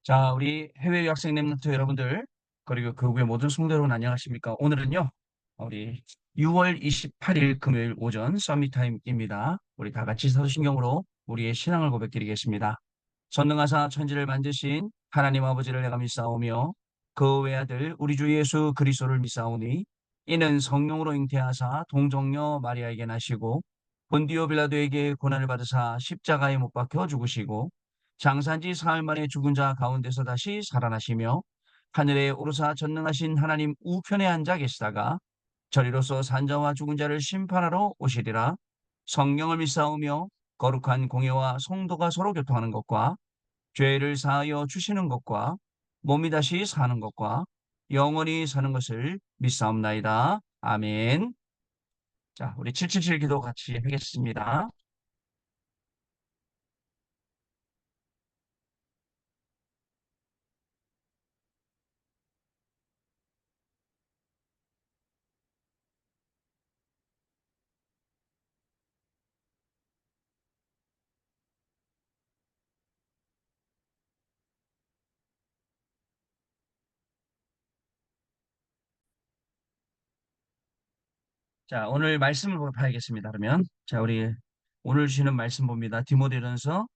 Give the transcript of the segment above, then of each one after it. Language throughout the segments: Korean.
자, 우리 해외 유학생 랩런트 여러분들, 그리고 그 외 모든 성도 여러분 안녕하십니까? 오늘은요, 우리 6월 28일 금요일 오전 서밋 타임입니다. 우리 다 같이 사도신경으로 우리의 신앙을 고백드리겠습니다. 전능하사 천지를 만드신 하나님 아버지를 내가 믿사오며 그 외아들 우리 주 예수 그리스도를 믿사오니 이는 성령으로 잉태하사 동정녀 마리아에게 나시고 본디오 빌라도에게 고난을 받으사 십자가에 못 박혀 죽으시고 장사한 지 사흘 만에 죽은 자 가운데서 다시 살아나시며 하늘에 오르사 전능하신 하나님 우편에 앉아 계시다가 저리로서 산자와 죽은 자를 심판하러 오시리라. 성령을 믿사오며 거룩한 공예와 성도가 서로 교통하는 것과 죄를 사하여 주시는 것과 몸이 다시 사는 것과 영원히 사는 것을 믿사옵나이다. 아멘. 자, 우리 777 기도 같이 하겠습니다. 자, 오늘 말씀을 봐야겠습니다. 그러면 자, 우리 오늘 주시는 말씀 봅니다. 디모데전서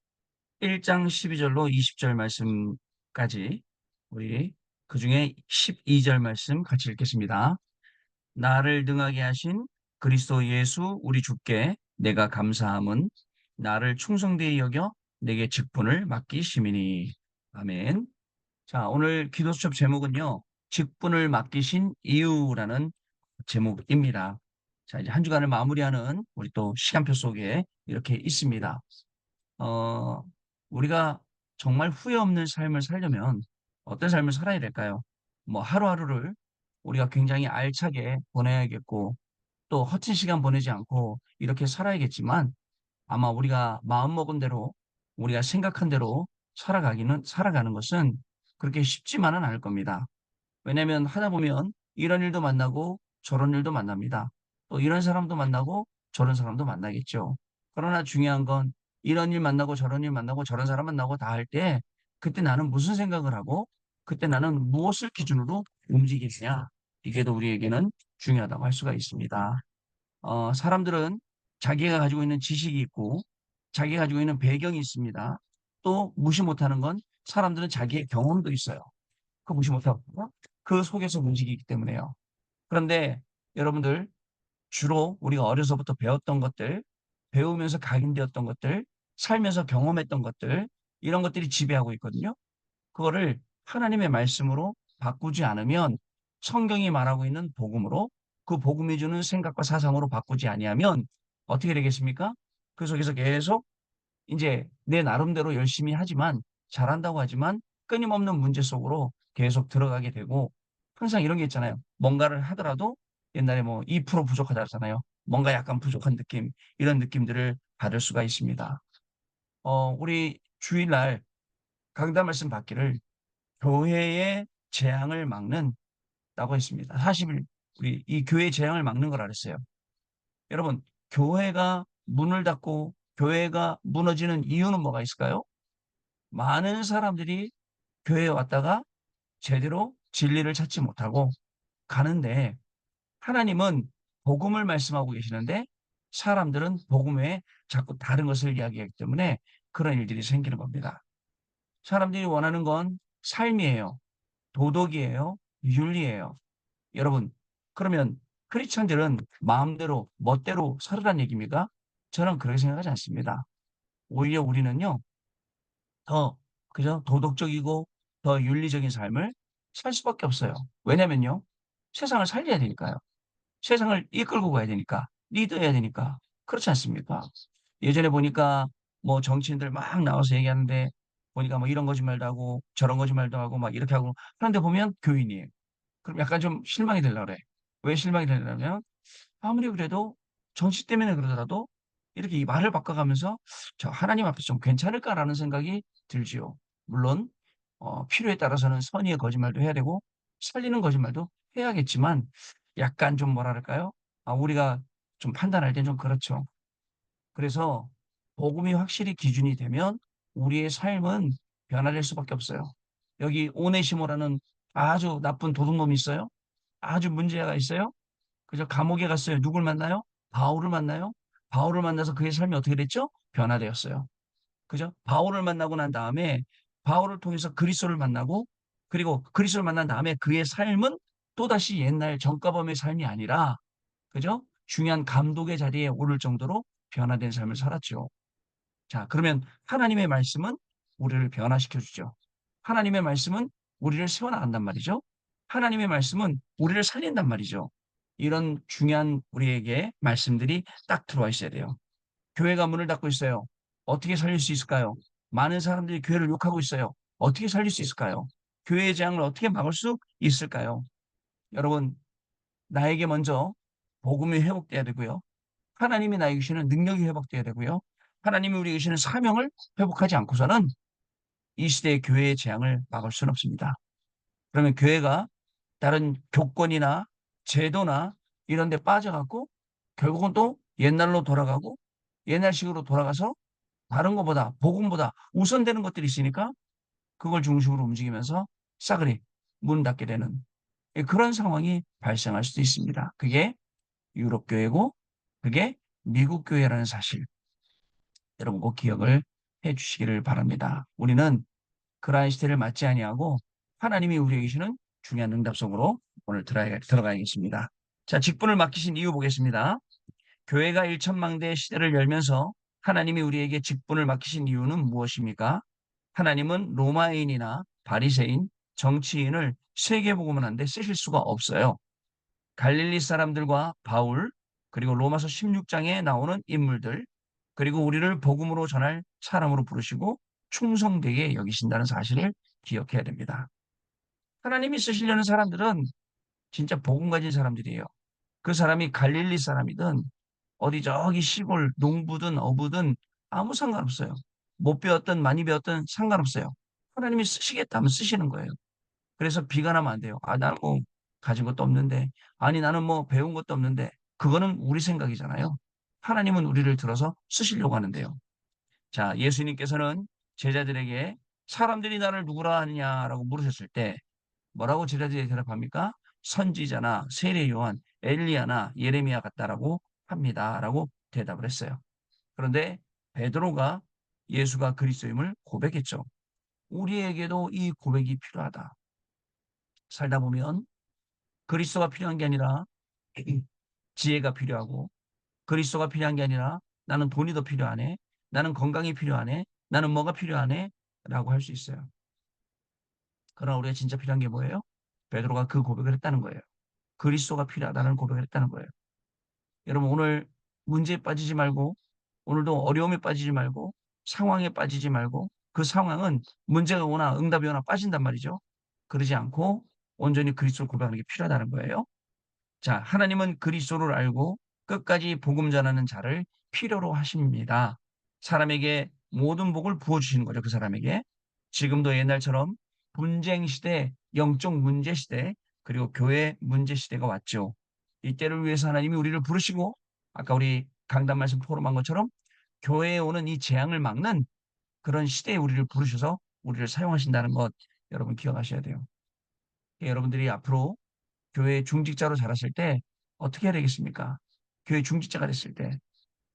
1장 12절로 20절 말씀까지 우리 그중에 12절 말씀 같이 읽겠습니다. 나를 능하게 하신 그리스도 예수 우리 주께 내가 감사함은 나를 충성되이 여겨 내게 직분을 맡기심이니. 아멘. 자, 오늘 기도 수첩 제목은요. 직분을 맡기신 이유라는 제목입니다. 자, 이제 한 주간을 마무리하는 우리 또 시간표 속에 이렇게 있습니다. 어, 우리가 정말 후회 없는 삶을 살려면 어떤 삶을 살아야 될까요? 뭐 하루하루를 우리가 굉장히 알차게 보내야겠고 또 허튼 시간 보내지 않고 이렇게 살아야겠지만 아마 우리가 마음먹은 대로 우리가 생각한 대로 살아가는 것은 그렇게 쉽지만은 않을 겁니다. 왜냐하면 하다 보면 이런 일도 만나고 저런 일도 만납니다. 또 이런 사람도 만나고 저런 사람도 만나겠죠. 그러나 중요한 건 이런 일 만나고 저런 일 만나고 저런 사람 만나고 다 할 때 그때 나는 무슨 생각을 하고 그때 나는 무엇을 기준으로 움직이느냐. 이게 더 우리에게는 중요하다고 할 수가 있습니다. 사람들은 자기가 가지고 있는 지식이 있고 자기가 가지고 있는 배경이 있습니다. 또 무시 못하는 건 사람들은 자기의 경험도 있어요. 그 무시 못하고 그 속에서 움직이기 때문에요. 그런데 여러분들 주로 우리가 어려서부터 배웠던 것들, 배우면서 각인되었던 것들, 살면서 경험했던 것들 이런 것들이 지배하고 있거든요. 그거를 하나님의 말씀으로 바꾸지 않으면 성경이 말하고 있는 복음으로 그 복음이 주는 생각과 사상으로 바꾸지 아니하면 어떻게 되겠습니까? 그 속에서 계속 이제 내 나름대로 열심히 하지만 잘한다고 하지만 끊임없는 문제 속으로 계속 들어가게 되고 항상 이런 게 있잖아요. 뭔가를 하더라도 옛날에 뭐 2% 부족하다 하잖아요. 뭔가 약간 부족한 느낌, 이런 느낌들을 받을 수가 있습니다. 우리 주일날 강단 말씀 받기를 교회의 재앙을 막는 라고 했습니다. 40일 우리 이 교회 재앙을 막는 걸 알았어요. 여러분, 교회가 문을 닫고 교회가 무너지는 이유는 뭐가 있을까요? 많은 사람들이 교회에 왔다가 제대로 진리를 찾지 못하고 가는데 하나님은 복음을 말씀하고 계시는데 사람들은 복음 외에 자꾸 다른 것을 이야기하기 때문에 그런 일들이 생기는 겁니다. 사람들이 원하는 건 삶이에요. 도덕이에요. 윤리예요. 여러분, 그러면 크리스천들은 마음대로, 멋대로 살으란 얘기입니까? 저는 그렇게 생각하지 않습니다. 오히려 우리는요, 더, 그죠? 도덕적이고 더 윤리적인 삶을 살 수밖에 없어요. 왜냐면요, 세상을 살려야 되니까요. 세상을 이끌고 가야 되니까, 리드해야 되니까. 그렇지 않습니까? 예전에 보니까 뭐 정치인들 막 나와서 얘기하는데 보니까 뭐 이런 거짓말도 하고 저런 거짓말도 하고 막 이렇게 하고 그런데 보면 교인이에요. 그럼 약간 좀 실망이 되려고 그래. 왜 실망이 되냐면 아무리 그래도 정치 때문에 그러더라도 이렇게 이 말을 바꿔가면서 저 하나님 앞에서 좀 괜찮을까라는 생각이 들지요. 물론 필요에 따라서는 선의의 거짓말도 해야 되고 살리는 거짓말도 해야겠지만 약간 좀 뭐랄까요? 우리가 좀 판단할 땐 좀 그렇죠. 그래서 복음이 확실히 기준이 되면 우리의 삶은 변화될 수밖에 없어요. 여기 오네시모라는 아주 나쁜 도둑놈이 있어요. 아주 문제가 있어요. 그저 감옥에 갔어요. 누굴 만나요? 바울을 만나요. 바울을 만나서 그의 삶이 어떻게 됐죠? 변화되었어요. 그죠? 바울을 만나고 난 다음에 바울을 통해서 그리스도를 만나고 그리고 그리스도를 만난 다음에 그의 삶은 또다시 옛날 전과범의 삶이 아니라 그죠? 중요한 감독의 자리에 오를 정도로 변화된 삶을 살았죠. 자, 그러면 하나님의 말씀은 우리를 변화시켜 주죠. 하나님의 말씀은 우리를 세워나간단 말이죠. 하나님의 말씀은 우리를 살린단 말이죠. 이런 중요한 우리에게 말씀들이 딱 들어와 있어야 돼요. 교회가 문을 닫고 있어요. 어떻게 살릴 수 있을까요? 많은 사람들이 교회를 욕하고 있어요. 어떻게 살릴 수 있을까요? 교회의 재앙을 어떻게 막을 수 있을까요? 여러분, 나에게 먼저 복음이 회복돼야 되고요. 하나님이 나에게 주시는 능력이 회복돼야 되고요. 하나님이 우리에게 주시는 사명을 회복하지 않고서는 이 시대의 교회의 재앙을 막을 수는 없습니다. 그러면 교회가 다른 교권이나 제도나 이런 데 빠져갖고 결국은 또 옛날로 돌아가고 옛날식으로 돌아가서 다른 것보다 복음보다 우선되는 것들이 있으니까 그걸 중심으로 움직이면서 싸그리 문 닫게 되는 그런 상황이 발생할 수도 있습니다. 그게 유럽 교회고 그게 미국 교회라는 사실 여러분 꼭 기억을 해 주시기를 바랍니다. 우리는 그러한 시대를 맞지 아니하고 하나님이 우리에게 주시는 중요한 응답 속으로 오늘 들어가야겠습니다. 자, 직분을 맡기신 이유 보겠습니다. 교회가 일천망대의 시대를 열면서 하나님이 우리에게 직분을 맡기신 이유는 무엇입니까? 하나님은 로마인이나 바리새인, 정치인을 세계복음을 하는데 쓰실 수가 없어요. 갈릴리 사람들과 바울, 그리고 로마서 16장에 나오는 인물들, 그리고 우리를 복음으로 전할 사람으로 부르시고 충성되게 여기신다는 사실을 기억해야 됩니다. 하나님이 쓰시려는 사람들은 진짜 복음 가진 사람들이에요. 그 사람이 갈릴리 사람이든 어디 저기 시골 농부든 어부든 아무 상관없어요. 못 배웠든 많이 배웠든 상관없어요. 하나님이 쓰시겠다면 쓰시는 거예요. 그래서 비관하면 안 돼요. 아, 나는 뭐 가진 것도 없는데. 아니, 나는 뭐 배운 것도 없는데. 그거는 우리 생각이잖아요. 하나님은 우리를 들어서 쓰시려고 하는데요. 자, 예수님께서는 제자들에게 사람들이 나를 누구라 하느냐라고 물으셨을 때 뭐라고 제자들이 대답합니까? 선지자나 세례 요한, 엘리야나 예레미야 같다라고 합니다라고 대답을 했어요. 그런데 베드로가 예수가 그리스도임을 고백했죠. 우리에게도 이 고백이 필요하다. 살다 보면 그리스도가 필요한 게 아니라 지혜가 필요하고 그리스도가 필요한 게 아니라 나는 돈이 더 필요하네. 나는 건강이 필요하네. 나는 뭐가 필요하네. 라고 할 수 있어요. 그러나 우리가 진짜 필요한 게 뭐예요? 베드로가 그 고백을 했다는 거예요. 그리스도가 필요하다는 고백을 했다는 거예요. 여러분 오늘 문제에 빠지지 말고 오늘도 어려움에 빠지지 말고 상황에 빠지지 말고 그 상황은 문제가 오나 응답이 오나 빠진단 말이죠. 그러지 않고 온전히 그리스도를 고백하는 게 필요하다는 거예요. 자, 하나님은 그리스도를 알고 끝까지 복음 전하는 자를 필요로 하십니다. 사람에게 모든 복을 부어주시는 거죠. 그 사람에게. 지금도 옛날처럼 분쟁 시대, 영적 문제 시대, 그리고 교회 문제 시대가 왔죠. 이때를 위해서 하나님이 우리를 부르시고 아까 우리 강단 말씀 포럼한 것처럼 교회에 오는 이 재앙을 막는 그런 시대에 우리를 부르셔서 우리를 사용하신다는 것 여러분 기억하셔야 돼요. 여러분들이 앞으로 교회 중직자로 자랐을 때 어떻게 해야 되겠습니까? 교회 중직자가 됐을 때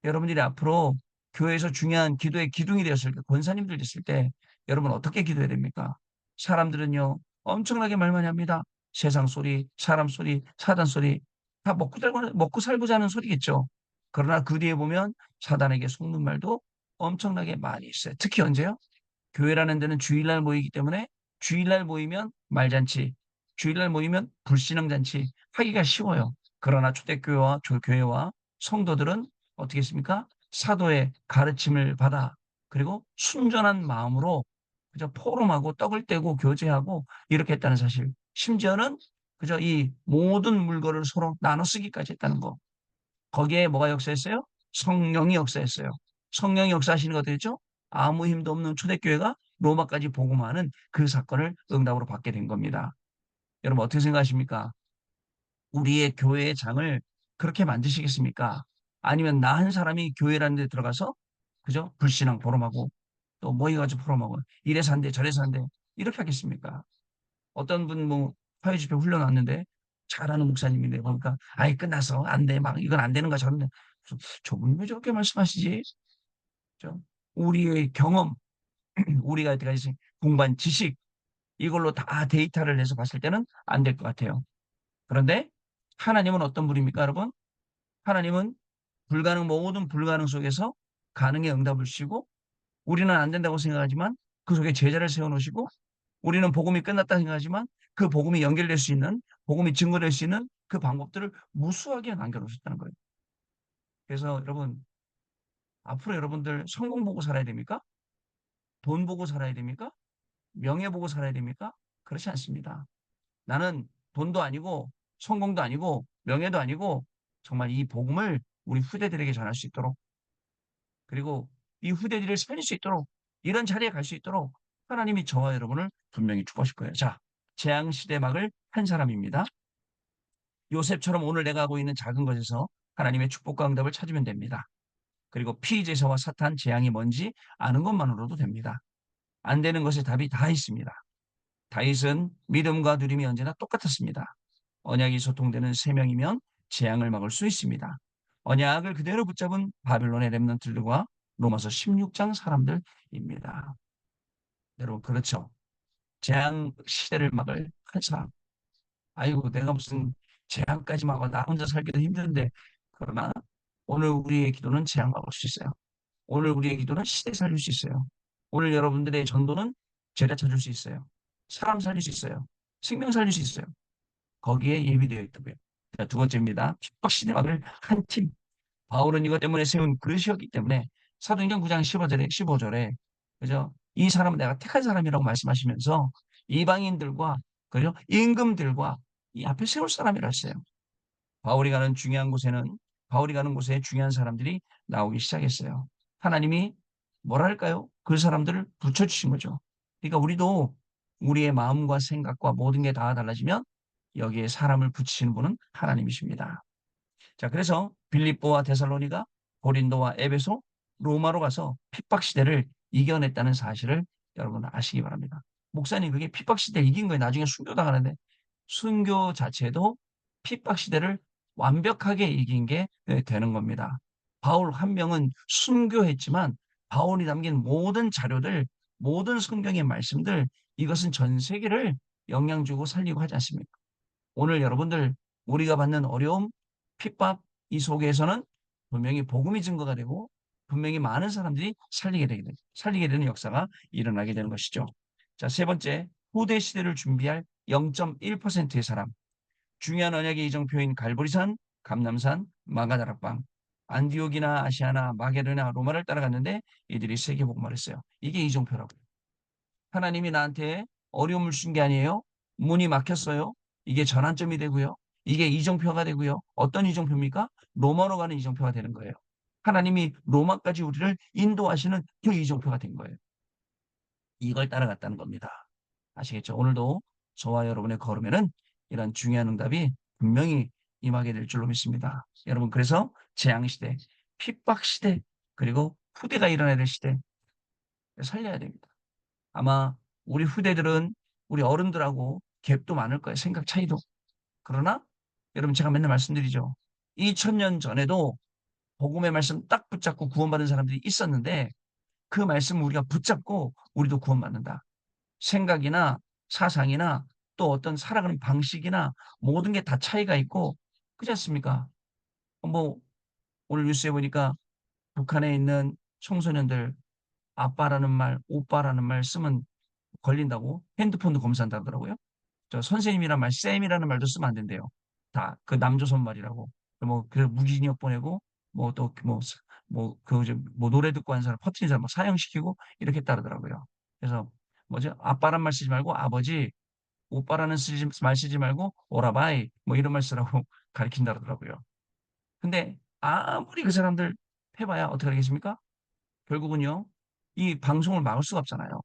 여러분들이 앞으로 교회에서 중요한 기도의 기둥이 되었을 때 권사님들 됐을 때 여러분 어떻게 기도해야 됩니까? 사람들은요 엄청나게 말 많이 합니다. 세상 소리, 사람 소리, 사단 소리 다 먹고 살고자 하는 소리겠죠. 그러나 그 뒤에 보면 사단에게 속는 말도 엄청나게 많이 있어요. 특히 언제요? 교회라는 데는 주일날 모이기 때문에 주일날 모이면 말잔치, 주일날 모이면 불신앙잔치 하기가 쉬워요. 그러나 초대교회와 교회와 성도들은 어떻게 했습니까? 사도의 가르침을 받아 그리고 순전한 마음으로 그저 포럼하고 떡을 떼고 교제하고 이렇게 했다는 사실. 심지어는 그저 이 모든 물건을 서로 나눠 쓰기까지 했다는 거. 거기에 뭐가 역사했어요? 성령이 역사했어요. 성령이 역사하시는 거 어떻게 됐죠? 아무 힘도 없는 초대교회가 로마까지 복음하는 그 사건을 응답으로 받게 된 겁니다. 여러분 어떻게 생각하십니까? 우리의 교회의 장을 그렇게 만드시겠습니까? 아니면 나 한 사람이 교회라는 데 들어가서 그죠? 불신앙 보름하고 또 모여가지고 풀어먹어. 이래서 안 돼, 저래서 안 돼. 이렇게 하겠습니까? 어떤 분 뭐 사회 집회 훈련왔는데 잘하는 목사님인데 보니까 아이 끝나서 안 돼. 막 이건 안 되는 거 저런데 저분 왜 저렇게 말씀하시지? 저 우리의 경험, 우리가 여태까지 공부한 지식 이걸로 다 데이터를 내서 봤을 때는 안 될 것 같아요. 그런데 하나님은 어떤 분입니까, 여러분? 하나님은 모든 불가능 속에서 가능의 응답을 주시고 우리는 안 된다고 생각하지만 그 속에 제자를 세워놓으시고 우리는 복음이 끝났다 생각하지만 그 복음이 연결될 수 있는 복음이 증거될 수 있는 그 방법들을 무수하게 남겨놓으셨다는 거예요. 그래서 여러분 앞으로 여러분들 성공 보고 살아야 됩니까? 돈 보고 살아야 됩니까? 명예 보고 살아야 됩니까? 그렇지 않습니다. 나는 돈도 아니고 성공도 아니고 명예도 아니고 정말 이 복음을 우리 후대들에게 전할 수 있도록 그리고 이 후대들을 살릴 수 있도록 이런 자리에 갈 수 있도록 하나님이 저와 여러분을 분명히 축복하실 거예요. 자, 재앙시대 막을 한 사람입니다. 요셉처럼 오늘 내가 하고 있는 작은 것에서 하나님의 축복과 응답을 찾으면 됩니다. 그리고 피제사와 사탄, 재앙이 뭔지 아는 것만으로도 됩니다. 안 되는 것에 답이 다 있습니다. 다윗은 믿음과 누림이 언제나 똑같았습니다. 언약이 소통되는 세 명이면 재앙을 막을 수 있습니다. 언약을 그대로 붙잡은 바빌론의 렘넌트들과 로마서 16장 사람들입니다. 여러분 그렇죠? 재앙 시대를 막을 한 사람. 아이고 내가 무슨 재앙까지 막아 나 혼자 살기도 힘든데 그러나 오늘 우리의 기도는 재앙 막을 수 있어요. 오늘 우리의 기도는 시대 살릴 수 있어요. 오늘 여러분들의 전도는 죄를 찾을 수 있어요. 사람 살릴 수 있어요. 생명 살릴 수 있어요. 거기에 예비되어 있다고요. 자, 두 번째입니다. 핍박시대 막을 한 팀. 바울은 이것 때문에 세운 그릇이었기 때문에 사도행전 9장 15절에 그죠? 이 사람은 내가 택한 사람이라고 말씀하시면서 이방인들과 그죠? 임금들과 이 앞에 세울 사람이라 했어요. 바울이 가는 중요한 곳에는 바울이 가는 곳에 중요한 사람들이 나오기 시작했어요. 하나님이 뭐랄까요? 그 사람들을 붙여주신 거죠. 그러니까 우리도 우리의 마음과 생각과 모든 게 다 달라지면 여기에 사람을 붙이시는 분은 하나님이십니다. 자, 그래서 빌립보와 데살로니가 고린도와 에베소, 로마로 가서 핍박 시대를 이겨냈다는 사실을 여러분 아시기 바랍니다. 목사님 그게 핍박 시대 이긴 거예요. 나중에 순교 당하는데 순교 자체도 핍박 시대를 완벽하게 이긴 게 되는 겁니다. 바울 한 명은 순교했지만 바울이 남긴 모든 자료들, 모든 성경의 말씀들 이것은 전 세계를 영향 주고 살리고 하지 않습니까? 오늘 여러분들 우리가 받는 어려움, 핍박 이 속에서는 분명히 복음이 증거가 되고 분명히 많은 사람들이 살리게 되는 역사가 일어나게 되는 것이죠. 자, 세 번째, 후대 시대를 준비할 0.1%의 사람. 중요한 언약의 이정표인 갈보리산, 감남산, 마가다락방, 안디옥이나 아시아나 마게도나 로마를 따라갔는데 이들이 세계복음을 했어요. 이게 이정표라고요. 하나님이 나한테 어려움을 주신 게 아니에요. 문이 막혔어요. 이게 전환점이 되고요. 이게 이정표가 되고요. 어떤 이정표입니까? 로마로 가는 이정표가 되는 거예요. 하나님이 로마까지 우리를 인도하시는 그 이정표가 된 거예요. 이걸 따라갔다는 겁니다. 아시겠죠? 오늘도 저와 여러분의 걸음에는 이런 중요한 응답이 분명히 임하게 될 줄로 믿습니다. 여러분, 그래서 재앙시대, 핍박시대, 그리고 후대가 일어나야 될 시대 살려야 됩니다. 아마 우리 후대들은 우리 어른들하고 갭도 많을 거예요. 생각 차이도. 그러나 여러분 제가 맨날 말씀드리죠. 2000년 전에도 복음의 말씀 딱 붙잡고 구원받은 사람들이 있었는데 그 말씀을 우리가 붙잡고 우리도 구원받는다. 생각이나 사상이나 또 어떤 살아가는 방식이나 모든 게 다 차이가 있고 그렇지 않습니까? 뭐 오늘 뉴스에 보니까 북한에 있는 청소년들 아빠라는 말, 오빠라는 말 쓰면 걸린다고 핸드폰도 검사한다더라고요. 저 선생님이란 말, 쌤이라는 말도 쓰면 안 된대요. 다 그 남조선 말이라고. 뭐 그래서 무기징역 보내고 뭐 또 뭐 노래 듣고 하는 사람 퍼트린 사람 뭐 사형시키고 이렇게 따르더라고요. 그래서 뭐죠? 아빠란 말 쓰지 말고 아버지, 오빠라는 말 쓰지 말고 오라바이 뭐 이런 말 쓰라고 가르친다 그러더라고요. 근데 아무리 그 사람들 해봐야 어떻게 하겠습니까? 결국은요 이 방송을 막을 수가 없잖아요.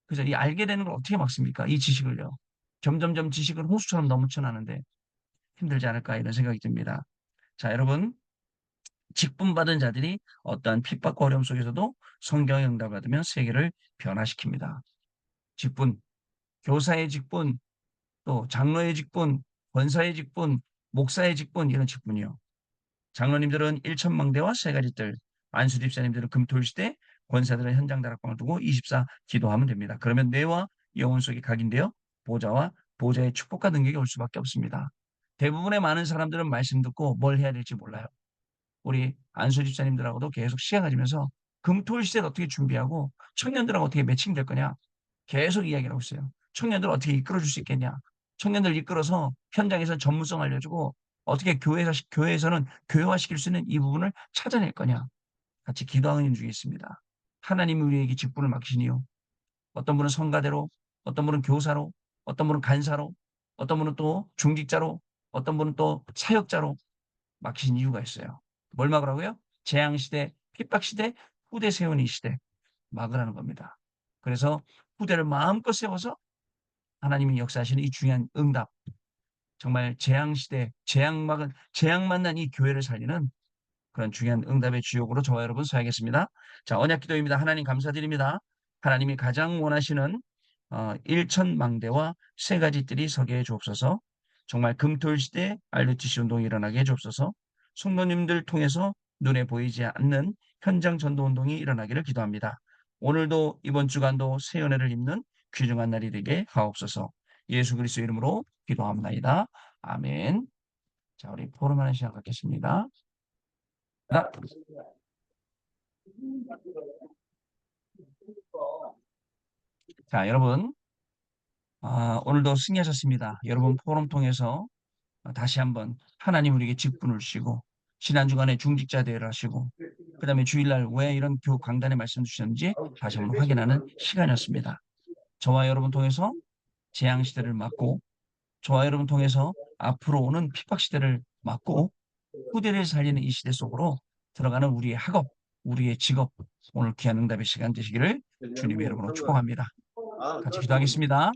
그래서 이 알게 되는 걸 어떻게 막습니까? 이 지식을요. 점점점 지식은 홍수처럼 넘쳐나는데 힘들지 않을까 이런 생각이 듭니다. 자, 여러분 직분받은 자들이 어떠한 핍박과 어려움 속에서도 성경의 응답을 받으며 세계를 변화시킵니다. 직분, 교사의 직분, 또 장로의 직분, 권사의 직분, 목사의 직분, 이런 직분이요. 장로님들은 일천망대와 세 가지 뜰, 안수집사님들은 금토일시대, 권사들은 현장 다락방을 두고 24 기도하면 됩니다. 그러면 뇌와 영혼 속에 각인되어 보좌와 보좌의 축복과 능력이 올 수밖에 없습니다. 대부분의 많은 사람들은 말씀 듣고 뭘 해야 될지 몰라요. 우리 안수 집사님들하고도 계속 시간 가지면서 금토일 시대를 어떻게 준비하고 청년들하고 어떻게 매칭될 거냐 계속 이야기를 하고 있어요. 청년들 어떻게 이끌어 줄 수 있겠냐. 청년들 이끌어서 현장에서 전문성 알려주고 어떻게 교회에서는 교회화시킬 수 있는 이 부분을 찾아낼 거냐. 같이 기도하는 중에 있습니다. 하나님이 우리에게 직분을 맡기시니요. 어떤 분은 성가대로, 어떤 분은 교사로, 어떤 분은 간사로, 어떤 분은 또 중직자로, 어떤 분은 또 사역자로 막히신 이유가 있어요. 뭘 막으라고요? 재앙시대, 핍박시대, 후대 세운 이 시대 막으라는 겁니다. 그래서 후대를 마음껏 세워서 하나님이 역사하시는 이 중요한 응답, 정말 재앙시대, 재앙 만난 이 교회를 살리는 그런 중요한 응답의 주역으로 저와 여러분 서야겠습니다. 자, 언약 기도입니다. 하나님 감사드립니다. 하나님이 가장 원하시는 일천망대와 세 가지 뜰이 서게 해 주옵소서. 정말 금토일시대 RUTC 운동이 일어나게 해 주옵소서. 성도님들 통해서 눈에 보이지 않는 현장 전도 운동이 일어나기를 기도합니다. 오늘도 이번 주간도 새 은혜를 입는 귀중한 날이 되게 하옵소서. 예수 그리스도 이름으로 기도합니다. 아멘. 자, 우리 포럼하는 시간 갖겠습니다. 아, 자, 여러분, 오늘도 승리하셨습니다. 여러분 포럼 통해서 다시 한번 하나님 우리에게 직분을 주시고 지난 주간에 중직자 대회를 하시고 그다음에 주일날 왜 이런 교육 강단에 말씀 주셨는지 다시 한번 확인하는 시간이었습니다. 저와 여러분 통해서 재앙 시대를 막고 저와 여러분 통해서 앞으로 오는 핍박 시대를 막고 후대를 살리는 이 시대 속으로 들어가는 우리의 학업, 우리의 직업, 오늘 귀한 응답의 시간 되시기를 주님의 이름으로 축복합니다. 같이 기도하겠습니다.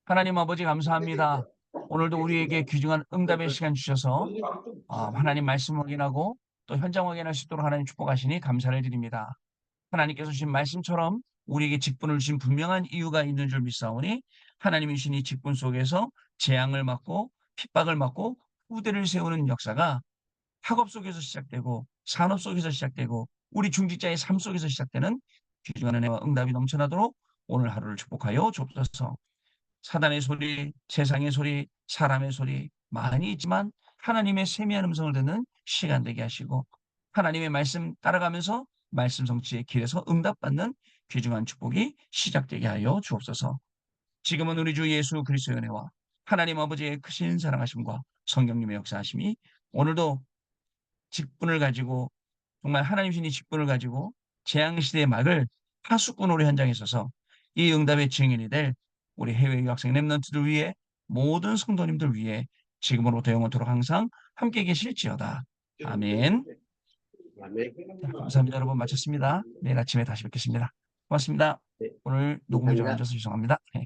하나님 아버지 감사합니다. 오늘도 우리에게 귀중한 응답의 시간 주셔서 하나님 말씀 확인하고 또 현장 확인할 수 있도록 하나님 축복하시니 감사를 드립니다. 하나님께서 주신 말씀처럼 우리에게 직분을 주신 분명한 이유가 있는 줄 믿사오니 하나님이 주신 이 직분 속에서 재앙을 막고 핍박을 막고 후대를 세우는 역사가 학업 속에서 시작되고 산업 속에서 시작되고 우리 중직자의 삶 속에서 시작되는 귀중한 은혜와 응답이 넘쳐나도록 오늘 하루를 축복하여 주옵소서. 사단의 소리, 세상의 소리, 사람의 소리 많이 있지만 하나님의 세미한 음성을 듣는 시간 되게 하시고 하나님의 말씀 따라가면서 말씀 성취의 길에서 응답받는 귀중한 축복이 시작되게 하여 주옵소서. 지금은 우리 주 예수 그리스도의 은혜와 하나님 아버지의 크신 사랑하심과 성령님의 역사하심이 오늘도 직분을 가지고 정말 하나님 신이 직분을 가지고 재앙시대의 막을 파수꾼으로 현장에 서서 이 응답의 증인이 될 우리 해외 유학생 랩런트들 위해 모든 성도님들 위해 지금으로부터 영원토록 항상 함께 계실지어다. 아멘. 자, 감사합니다. 여러분 마쳤습니다. 내일 아침에 다시 뵙겠습니다. 고맙습니다. 오늘 녹음이 좀 안 감사합니다. 좋아서 죄송합니다. 네.